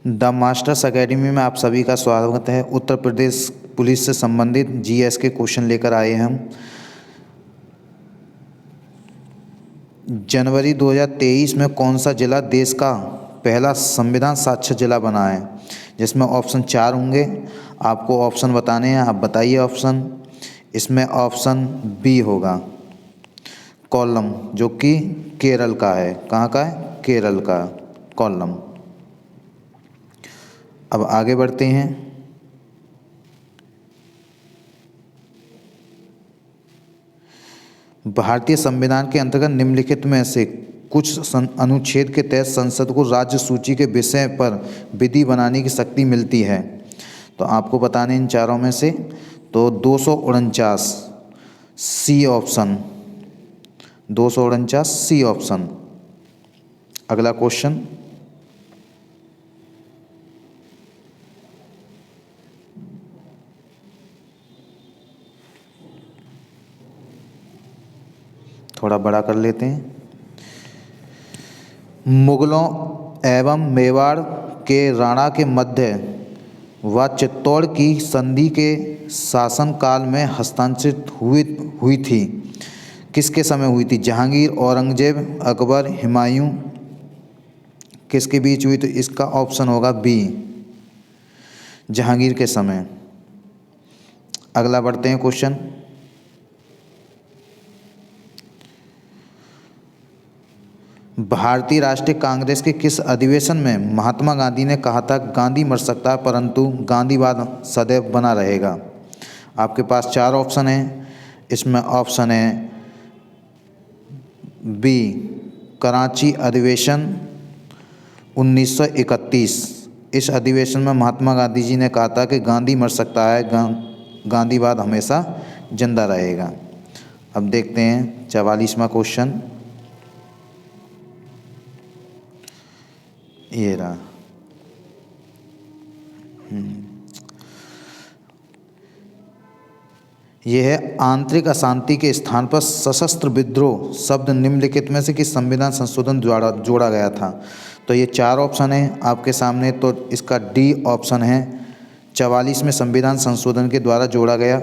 The masters academy में आप सभी का स्वागत है। उत्तर प्रदेश पुलिस से संबंधित जीएस के क्वेश्चन लेकर आए हैं हम। जनवरी 2023 में कौन सा जिला देश का पहला संविधान साक्षर जिला बना है? जिसमें ऑप्शन 4 होंगे, आपको ऑप्शन बताने हैं, आप बताइए ऑप्शन। इसमें ऑप्शन बी होगा कोल्लम, जो कि केरल का है। कहाँ का है? केरल का कोल्लम। अब आगे बढ़ते हैं। भारतीय संविधान के अंतर्गत निम्नलिखित में से कुछ अनुच्छेद के तहत संसद को राज्य सूची के विषय पर विधि बनाने की शक्ति मिलती है। तो आपको बताने इन चारों में से, तो 249 सी ऑप्शन, 249 सी ऑप्शन। अगला क्वेश्चन, थोड़ा बड़ा कर लेते हैं। मुगलों एवं मेवाड़ के राणा के मध्य व चित्तौड़ की संधि के शासनकाल में हस्तांतरित हुई थी। किसके समय हुई थी? जहांगीर, औरंगजेब, अकबर, हुमायूं, किसके बीच हुई? तो इसका ऑप्शन होगा बी, जहांगीर के समय। अगला बढ़ते हैं क्वेश्चन। भारतीय राष्ट्रीय कांग्रेस के किस अधिवेशन में महात्मा गांधी ने कहा था गांधी मर सकता है परंतु गांधीवाद सदैव बना रहेगा? आपके पास 4 ऑप्शन हैं। इसमें ऑप्शन है बी, कराची अधिवेशन 1931। इस अधिवेशन में महात्मा गांधी जी ने कहा था कि गांधी मर सकता है, गांधीवाद हमेशा जिंदा रहेगा। अब देखते हैं 44वां क्वेश्चन। ये रहा। यह है आंतरिक अशांति के स्थान पर सशस्त्र विद्रोह शब्द निम्नलिखित में से किस संविधान संशोधन द्वारा जोड़ा गया था? तो ये 4 ऑप्शन है आपके सामने। तो इसका डी ऑप्शन है, 44वें संविधान संशोधन के द्वारा जोड़ा गया।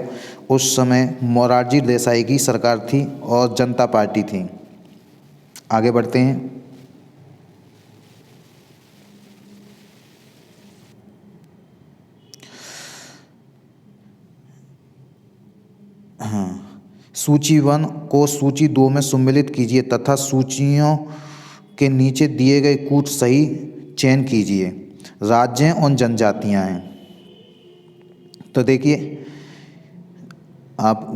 उस समय मोरारजी देसाई की सरकार थी और जनता पार्टी थी। आगे बढ़ते हैं। सूची 1 को सूची 2 में सम्मिलित कीजिए तथा सूचियों के नीचे दिए गए कूट सही चयन कीजिए। राज्य और जनजातियां हैं। तो देखिए, आप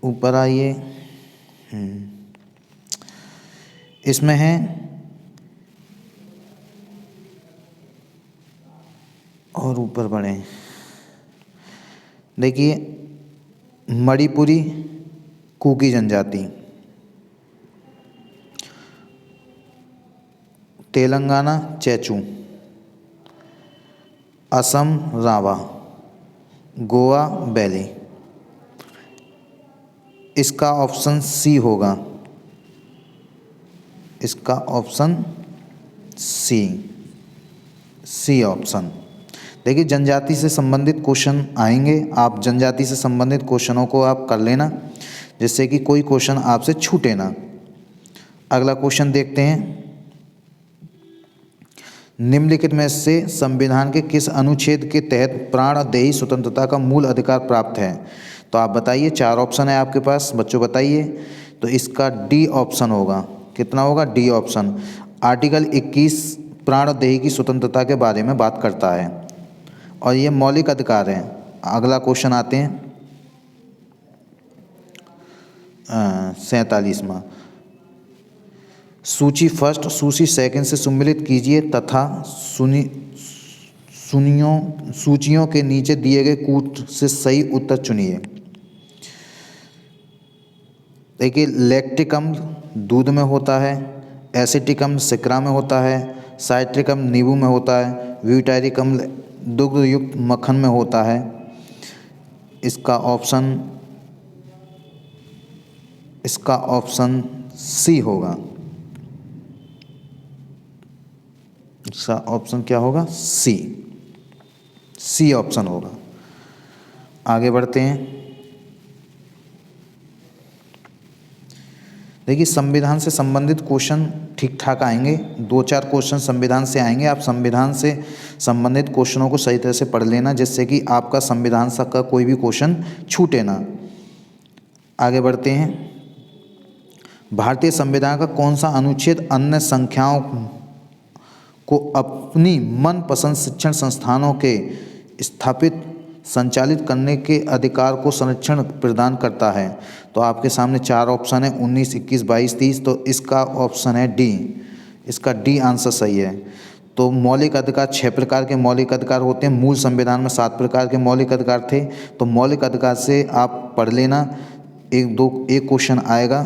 ऊपर आइए। इसमें है और ऊपर बढ़े। देखिए, मणिपुरी कुकी जनजाति, तेलंगाना चेचू, असम रावा, गोवा बैली। इसका ऑप्शन सी होगा, इसका ऑप्शन सी ऑप्शन। देखिए, जनजाति से संबंधित क्वेश्चन आएंगे, आप जनजाति से संबंधित क्वेश्चनों को आप कर लेना, जिससे कि कोई क्वेश्चन आपसे छूटे ना। अगला क्वेश्चन देखते हैं। निम्नलिखित में से संविधान के किस अनुच्छेद के तहत प्राणदेही स्वतंत्रता का मूल अधिकार प्राप्त है? तो आप बताइए, 4 ऑप्शन है आपके पास, बच्चों बताइए। तो इसका डी ऑप्शन होगा। कितना होगा? D option. आर्टिकल 21 प्राणदेही की स्वतंत्रता के बारे में बात करता है और ये मौलिक अधिकार है। अगला क्वेश्चन आते हैं 47वां। सूची फर्स्ट सूची सेकंड से सम्मिलित कीजिए तथा सूचियों के नीचे दिए गए कूट से सही उत्तर चुनिए। देखिए, लैक्टिक अम्ल दूध में होता है, एसिटिक अम्ल सिकरा में होता है, साइट्रिक अम्ल नींबू में होता है, ब्यूटारिक अम्ल दुग्ध युक्त मक्खन में होता है। इसका ऑप्शन सी होगा। इसका ऑप्शन क्या होगा? सी, सी ऑप्शन होगा। आगे बढ़ते हैं। देखिए संविधान से संबंधित क्वेश्चन ठीक ठाक आएंगे, 2-4 क्वेश्चन संविधान से आएंगे। आप संविधान से संबंधित क्वेश्चनों को सही तरह से पढ़ लेना, जिससे कि आपका संविधान तक का कोई भी क्वेश्चन छूटे ना। आगे बढ़ते हैं। भारतीय संविधान का कौन सा अनुच्छेद अन्य संख्याओं को अपनी मनपसंद शिक्षण संस्थानों के स्थापित संचालित करने के अधिकार को संरक्षण प्रदान करता है? तो आपके सामने 4 ऑप्शन है, 19, 21, 22, 30। तो इसका ऑप्शन है डी, इसका डी आंसर सही है। तो मौलिक अधिकार 6 प्रकार के मौलिक अधिकार होते हैं। मूल संविधान में 7 प्रकार के मौलिक अधिकार थे। तो मौलिक अधिकार से आप पढ़ लेना, एक क्वेश्चन आएगा।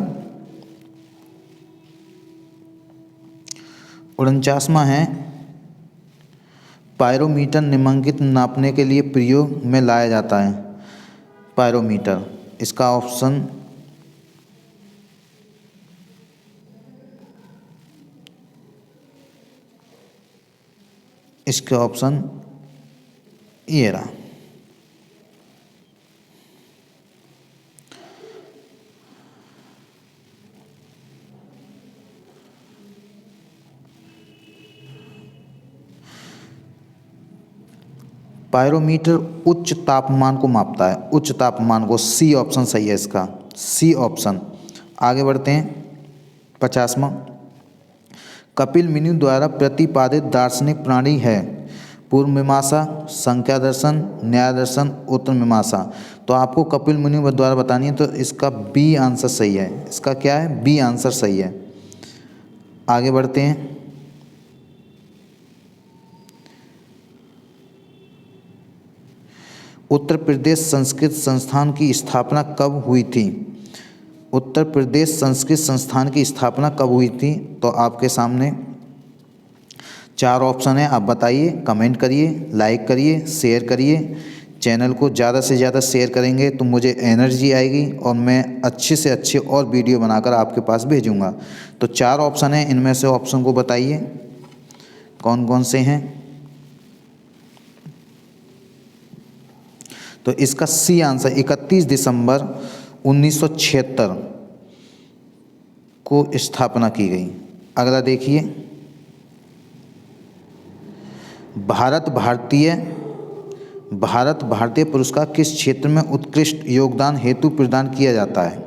49वां है, पायरोमीटर निम्नलिखित नापने के लिए प्रयोग में लाया जाता है। पायरोमीटर, इसका ऑप्शन ये रहा। पायरोमीटर उच्च तापमान को मापता है, उच्च तापमान को। सी ऑप्शन सही है इसका, सी ऑप्शन। आगे बढ़ते हैं। 50वां, कपिल मुनि द्वारा प्रतिपादित दार्शनिक प्रणाली है? पूर्व मीमांसा, संख्या दर्शन, न्याय दर्शन, उत्तर मीमांसा। तो आपको कपिल मुनि द्वारा बतानी है, तो इसका बी आंसर सही है। इसका क्या है? बी आंसर सही है। आगे बढ़ते हैं। उत्तर प्रदेश संस्कृत संस्थान की स्थापना कब हुई थी? उत्तर प्रदेश संस्कृत संस्थान की स्थापना कब हुई थी? तो आपके सामने 4 ऑप्शन है, आप बताइए, कमेंट करिए, लाइक करिए, शेयर करिए। चैनल को ज़्यादा से ज़्यादा शेयर करेंगे तो मुझे एनर्जी आएगी और मैं अच्छे से अच्छे और वीडियो बनाकर आपके पास भेजूँगा। तो 4 ऑप्शन है, इनमें से ऑप्शन को बताइए कौन कौन से हैं। तो इसका सी आंसर 31 दिसंबर 1976 को स्थापना की गई। अगला देखिए, भारत भारतीय पुरस्कार किस क्षेत्र में उत्कृष्ट योगदान हेतु प्रदान किया जाता है?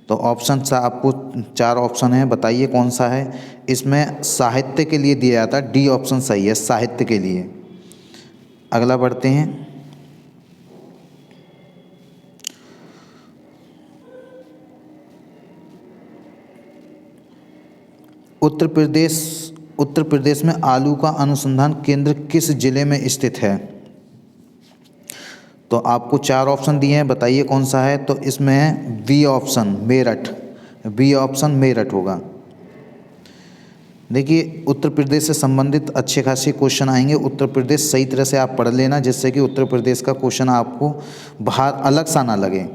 तो ऑप्शन सा आपको 4 ऑप्शन है, बताइए कौन सा है। इसमें साहित्य के लिए दिया जाता है, डी ऑप्शन सही है, साहित्य के लिए। अगला बढ़ते हैं। उत्तर प्रदेश में आलू का अनुसंधान केंद्र किस जिले में स्थित है? तो आपको 4 ऑप्शन दिए हैं, बताइए कौन सा है। तो इसमें है B option, Meerut. B option Meerut होगा। देखिए उत्तर प्रदेश से संबंधित अच्छे खासे क्वेश्चन आएंगे। उत्तर प्रदेश सही तरह से आप पढ़ लेना, जिससे कि उत्तर प्रदेश का क्वेश्चन आपको बाहर अलग सा ना लगे।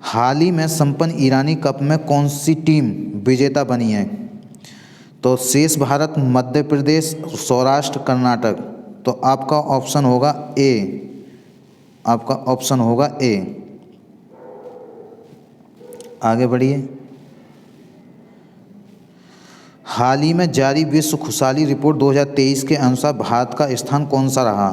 हाल ही में संपन्न ईरानी कप में कौन सी टीम विजेता बनी है? तो शेष भारत, मध्य प्रदेश, सौराष्ट्र, कर्नाटक। तो आपका ऑप्शन होगा ए, आपका ऑप्शन होगा ए। आगे बढ़िए। हाल ही में जारी विश्व खुशहाली रिपोर्ट 2023 के अनुसार भारत का स्थान कौन सा रहा?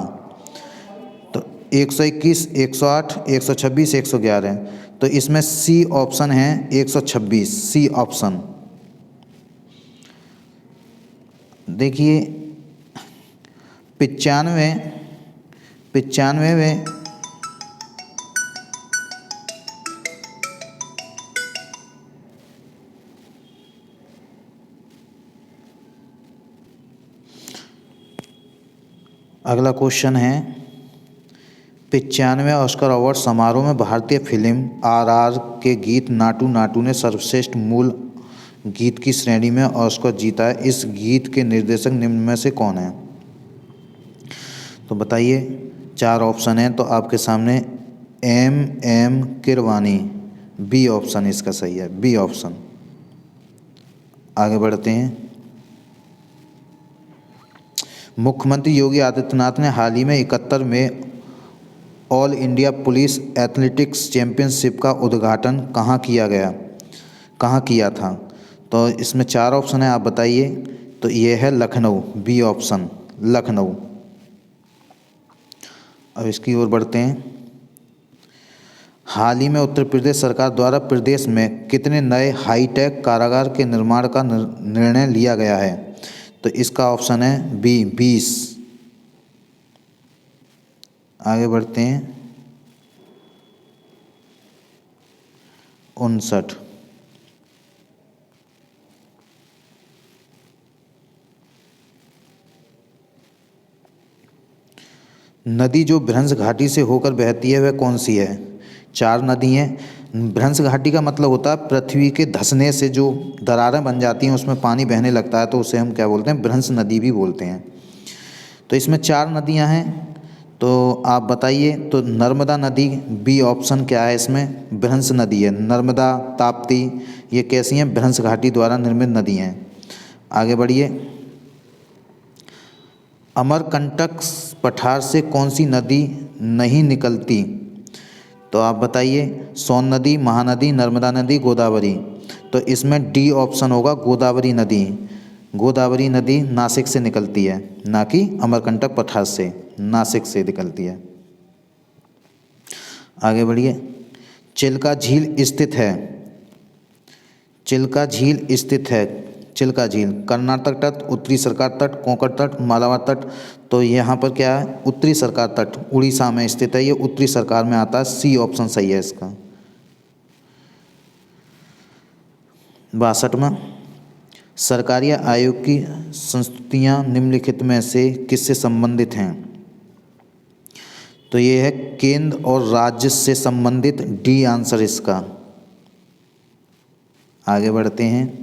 तो 121, 108, 126, 111। तो इसमें सी ऑप्शन है 126, सी ऑप्शन। देखिए 95 में अगला क्वेश्चन है, 95वें ऑस्कर अवार्ड समारोह में भारतीय फिल्म RRR के गीत नाटू नाटू ने सर्वश्रेष्ठ मूल गीत की श्रेणी में ऑस्कर जीता है। इस गीत के निर्देशक निम्न में से कौन है? तो बताइए, 4 ऑप्शन हैं, तो आपके सामने M किरवानी, बी ऑप्शन इसका सही है, बी ऑप्शन। आगे बढ़ते हैं। मुख्यमंत्री योगी आदित्यनाथ ने हाल ही में 71 में all India police athletics championship का उद्घाटन कहाँ किया था? तो इसमें 4 ऑप्शन है, आप बताइए। तो ये है लखनऊ, बी ऑप्शन लखनऊ। अब इसकी ओर बढ़ते हैं। हाल ही में उत्तर प्रदेश सरकार द्वारा प्रदेश में कितने नए हाईटेक कारागार के निर्माण का निर्णय लिया गया है? तो इसका ऑप्शन है बी, 20। आगे बढ़ते हैं। 59। नदी जो भ्रंश घाटी से होकर बहती है वह कौन सी है? 4 नदी हैं। भ्रंश घाटी का मतलब होता है पृथ्वी के धंसने से जो दरारें बन जाती हैं, उसमें पानी बहने लगता है, तो उसे हम क्या बोलते हैं? भ्रंश नदी भी बोलते हैं। तो इसमें 4 नदियां हैं, तो आप बताइए। तो नर्मदा नदी, बी ऑप्शन क्या है इसमें? भ्रंश नदी है। नर्मदा, ताप्ती, ये कैसी हैं? भ्रंश घाटी द्वारा निर्मित नदी हैं। आगे बढ़िए। अमरकंटक पठार से कौन सी नदी नहीं निकलती? तो आप बताइए। सोन नदी, महानदी, नर्मदा नदी, गोदावरी। तो इसमें डी ऑप्शन होगा, गोदावरी नदी। गोदावरी नदी नासिक से निकलती है, ना कि अमरकंटक पठार से, नासिक से निकलती है। आगे बढ़िए। चिल्का झील स्थित है, चिल्का झील स्थित है, चिल्का झील कर्नाटक तट, उत्तरी सरकार तट, कोंकण तट, मालाबार तट। तो यहाँ पर क्या है? उत्तरी सरकार तट, उड़ीसा में स्थित है, ये उत्तरी सरकार में आता है। सी ऑप्शन सही है इसका। 62वां। सरकारी आयोग की संस्तुतियाँ निम्नलिखित में से किससे संबंधित हैं? तो ये है केंद्र और राज्य से संबंधित, डी आंसर इसका। आगे बढ़ते हैं।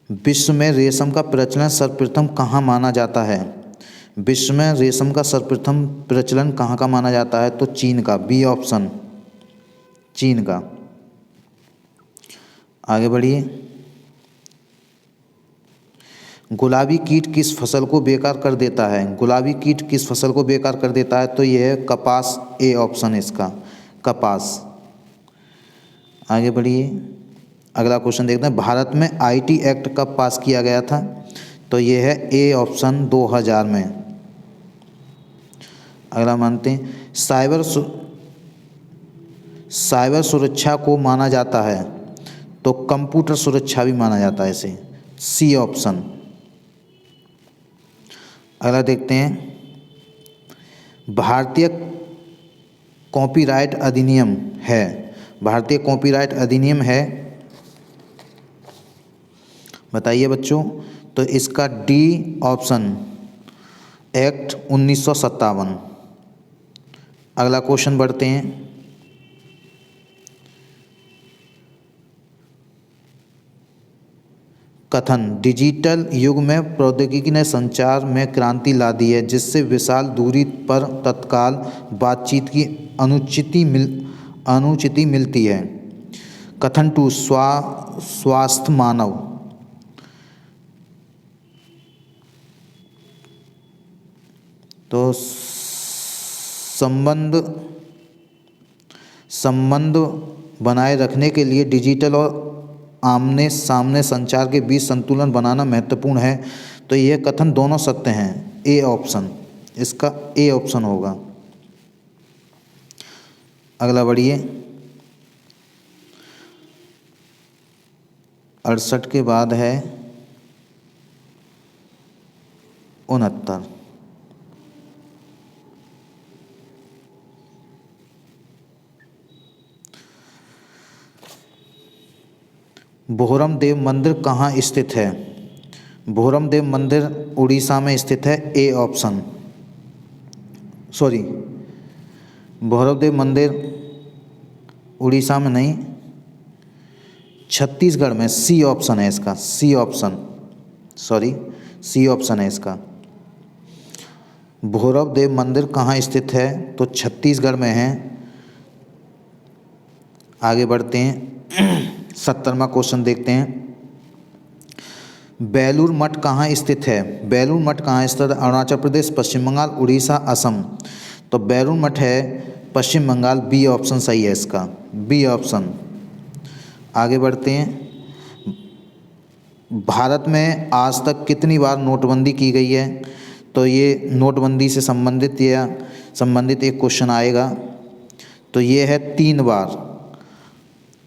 विश्व में रेशम का प्रचलन सर्वप्रथम कहाँ माना जाता है? विश्व में रेशम का सर्वप्रथम प्रचलन कहाँ का माना जाता है? तो चीन का, बी ऑप्शन, चीन का। आगे बढ़िए। गुलाबी कीट किस फसल को बेकार कर देता है? गुलाबी कीट किस फसल को बेकार कर देता है? तो यह है कपास, ए ऑप्शन इसका, कपास। आगे बढ़िए। अगला क्वेश्चन देखते हैं। भारत में आईटी एक्ट कब पास किया गया था? तो ये है ए ऑप्शन, 2000 में। अगला मानते हैं। साइबर सुरक्षा को माना जाता है, तो कंप्यूटर सुरक्षा भी माना जाता है इसे, सी ऑप्शन। अगला देखते हैं। भारतीय कॉपीराइट अधिनियम है, भारतीय कॉपीराइट अधिनियम है, बताइए बच्चों। तो इसका डी ऑप्शन, एक्ट 1957। अगला क्वेश्चन बढ़ते हैं। कथन। डिजिटल युग में प्रौद्योगिकी ने संचार में क्रांति ला दी है, जिससे विशाल दूरी पर तत्काल बातचीत की अनुचिति मिलती है। कथन 2, स्वास्थ्य मानव। तो संबंध बनाए रखने के लिए डिजिटल और आमने सामने संचार के बीच संतुलन बनाना महत्वपूर्ण है। तो यह कथन दोनों सत्य हैं, ए ऑप्शन, इसका ए ऑप्शन होगा। अगला बढ़िए। 68 के बाद है 69। बोहरम देव मंदिर कहाँ स्थित है? बोहरम देव मंदिर उड़ीसा में स्थित है, ए ऑप्शन। सॉरी, बोहरम देव मंदिर उड़ीसा में नहीं, छत्तीसगढ़ में, सी ऑप्शन है इसका, C option, sorry, C option है इसका। भैरव देव मंदिर कहाँ स्थित है? तो छत्तीसगढ़ में है। आगे बढ़ते हैं। 70वां क्वेश्चन देखते हैं। बेलूर मठ कहाँ स्थित है? बेलूर मठ कहाँ स्थित है? अरुणाचल प्रदेश, पश्चिम बंगाल, उड़ीसा, असम। तो बेलूर मठ है पश्चिम बंगाल। बी ऑप्शन सही है इसका, बी ऑप्शन। आगे बढ़ते हैं। भारत में आज तक कितनी बार नोटबंदी की गई है? तो ये नोटबंदी से संबंधित एक क्वेश्चन आएगा। तो ये है 3 बार।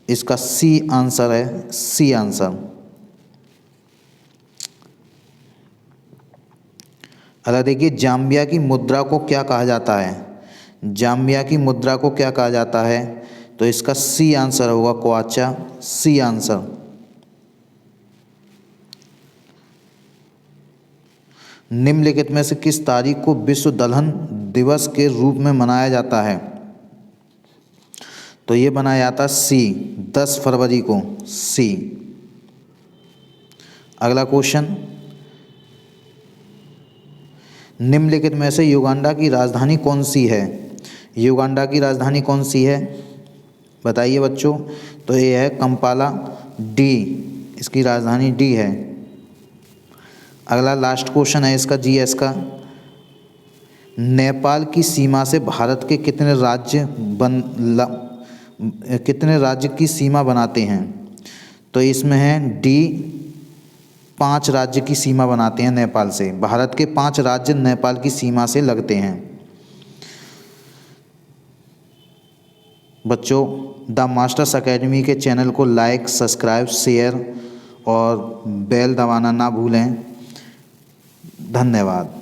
इसका सी आंसर है, सी आंसर। अगला देखिए, जाम्बिया की मुद्रा को क्या कहा जाता है? जाम्बिया की मुद्रा को क्या कहा जाता है? तो इसका सी आंसर होगा, क्वाचा, सी आंसर। निम्नलिखित में से किस तारीख को विश्व दलहन दिवस के रूप में मनाया जाता है? तो ये मनाया जाता है सी, 10 फरवरी को, सी। अगला क्वेश्चन, निम्नलिखित में से युगांडा की राजधानी कौन सी है? युगांडा की राजधानी कौन सी है? बताइए बच्चों। तो ये है कंपाला, डी, इसकी राजधानी डी है। अगला लास्ट क्वेश्चन है इसका, जीएस का। नेपाल की सीमा से भारत के कितने राज्य की सीमा बनाते हैं? तो इसमें है डी, 5 राज्य की सीमा बनाते हैं नेपाल से। भारत के 5 राज्य नेपाल की सीमा से लगते हैं। बच्चों, द मास्टर्स एकेडमी के चैनल को लाइक, सब्सक्राइब, शेयर और बेल दबाना ना भूलें। धन्यवाद।